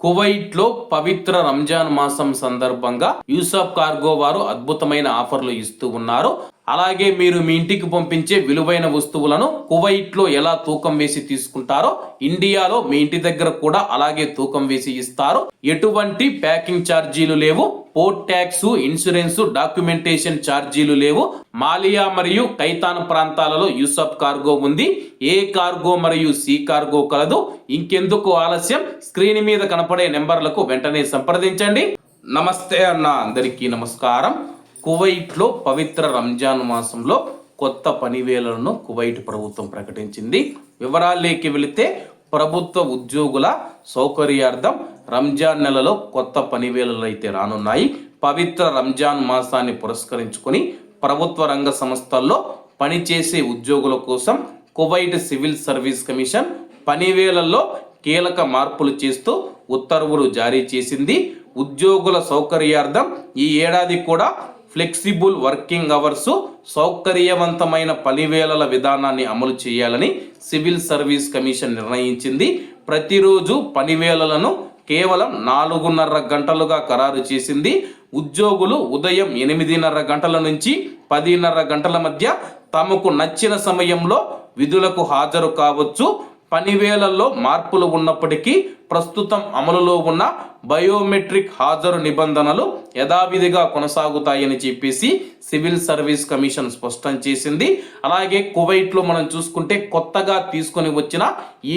కువైట్లో పవిత్ర రంజాన్ మాసం సందర్భంగా యూసఫ్ కార్గో వారు అద్భుతమైన ఆఫర్లు ఇస్తూ ఉన్నారు. అలాగే మీరు మీ ఇంటికి పంపించే విలువైన వస్తువులను కువైట్లో ఎలా తూకం వేసి తీసుకుంటారో ఇండియాలో మీ ఇంటి దగ్గర కూడా అలాగే తూకం వేసి ఇస్తారు. ఎటువంటి ప్యాకింగ్ ఛార్జీలు లేవు, పోర్ట్ ట్యాక్స్, ఇన్సూరెన్స్, డాక్యుమెంటేషన్ ఛార్జీలు లేవు. మాలియా మరియు కైతాన్ ప్రాంతాలలో యూసఫ్ కార్గో ఉంది. ఏ కార్గో మరియు సి కార్గో కలదు. ఇంకెందుకు ఆలస్యం, స్క్రీన్ మీద కనపడే నెంబర్లకు వెంటనే సంప్రదించండి. నమస్తే అన్న, అందరికీ నమస్కారం. కువైట్లో పవిత్ర రంజాన్ మాసంలో కొత్త పనివేళలను కువైట్ ప్రభుత్వం ప్రకటించింది. వివరాల్లోకి వెళితే ప్రభుత్వ ఉద్యోగుల సౌకర్యార్థం రంజాన్ నెలలో కొత్త పనివేళలు అయితే రానున్నాయి. పవిత్ర రంజాన్ మాసాన్ని పురస్కరించుకొని ప్రభుత్వ రంగ సంస్థల్లో పనిచేసే ఉద్యోగుల కోసం కువైట్ సివిల్ సర్వీస్ కమిషన్ పనివేళల్లో కీలక మార్పులు చేస్తూ ఉత్తర్వులు జారీ చేసింది. ఉద్యోగుల సౌకర్యార్థం ఈ ఏడాది కూడా ఫ్లెక్సిబుల్ వర్కింగ్ అవర్స్, సౌకర్యవంతమైన పనివేళల విధానాన్ని అమలు చేయాలని సివిల్ సర్వీస్ కమిషన్ నిర్ణయించింది. ప్రతిరోజు పనివేళలను కేవలం 4.5 గంటలుగా ఖరారు చేసింది. ఉద్యోగులు ఉదయం 8:30 గంటల నుంచి 10:30 గంటల మధ్య తమకు నచ్చిన సమయంలో విధులకు హాజరు కావచ్చు. పనివేళల్లో మార్పులు ఉన్నప్పటికీ ప్రస్తుతం అమలులో ఉన్న బయోమెట్రిక్ హాజరు నిబంధనలు యథావిధిగా కొనసాగుతాయని చెప్పేసి సివిల్ సర్వీస్ కమిషన్ స్పష్టం చేసింది. అలాగే కువైట్లో మనం చూసుకుంటే కొత్తగా తీసుకొని వచ్చిన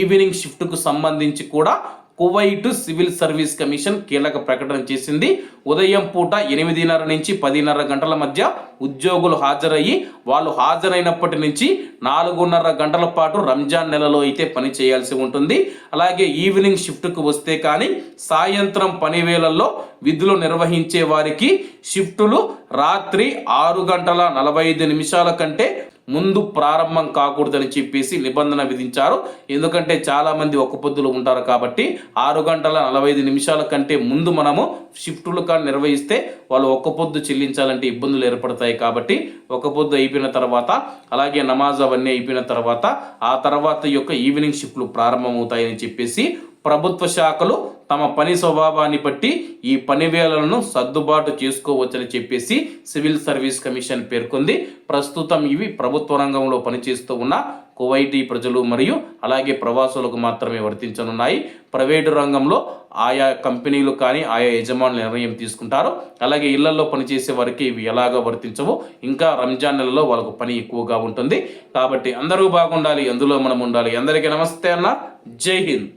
ఈవినింగ్ షిఫ్ట్కు సంబంధించి కూడా కువైట్ సివిల్ సర్వీస్ కమిషన్ కీలక ప్రకటన చేసింది. ఉదయం పూట 8:30 నుంచి 10:30 గంటల మధ్య ఉద్యోగులు హాజరయ్యి వాళ్ళు హాజరైనప్పటి నుంచి 4.5 గంటల పాటు రంజాన్ నెలలో అయితే పని చేయాల్సి ఉంటుంది. అలాగే ఈవినింగ్ షిఫ్ట్కు వస్తే కానీ సాయంత్రం పనివేళల్లో విధులు నిర్వహించే వారికి షిఫ్టులు రాత్రి 6:45 కంటే ముందు ప్రారంభం కాకూడదని చెప్పేసి నిబంధన విధించారు. ఎందుకంటే చాలా మంది ఒక్క పొద్దులు ఉంటారు కాబట్టి 6:45 కంటే ముందు మనము షిఫ్టులు కానీ నిర్వహిస్తే వాళ్ళు ఒక్క పొద్దు చెల్లించాలంటే ఇబ్బందులు ఏర్పడతాయి. కాబట్టి ఒక్క పొద్దు అయిపోయిన తర్వాత అలాగే నమాజ్ అవన్నీ అయిపోయిన తర్వాత ఆ తర్వాత యొక్క ఈవినింగ్ షిఫ్ట్లు ప్రారంభమవుతాయని చెప్పేసి ప్రభుత్వ శాఖలు తమ పని స్వభావాన్ని బట్టి ఈ పనివేళలను సర్దుబాటు చేసుకోవచ్చని చెప్పేసి సివిల్ సర్వీస్ కమిషన్ పేర్కొంది. ప్రస్తుతం ఇవి ప్రభుత్వ రంగంలో పనిచేస్తూ ఉన్న కువైటీ ప్రజలు మరియు అలాగే ప్రవాసులకు మాత్రమే వర్తించనున్నాయి. ప్రైవేటు రంగంలో ఆయా కంపెనీలు కానీ ఆయా యజమానులు నిర్ణయం తీసుకుంటారు. అలాగే ఇళ్లలో పనిచేసే వారికి ఇవి ఎలాగో వర్తించవు. ఇంకా రంజాన్ నెలలో వాళ్ళకు పని ఎక్కువగా ఉంటుంది. కాబట్టి అందరూ బాగుండాలి, అందులో మనం ఉండాలి. అందరికీ నమస్తే అన్న, జై హింద్.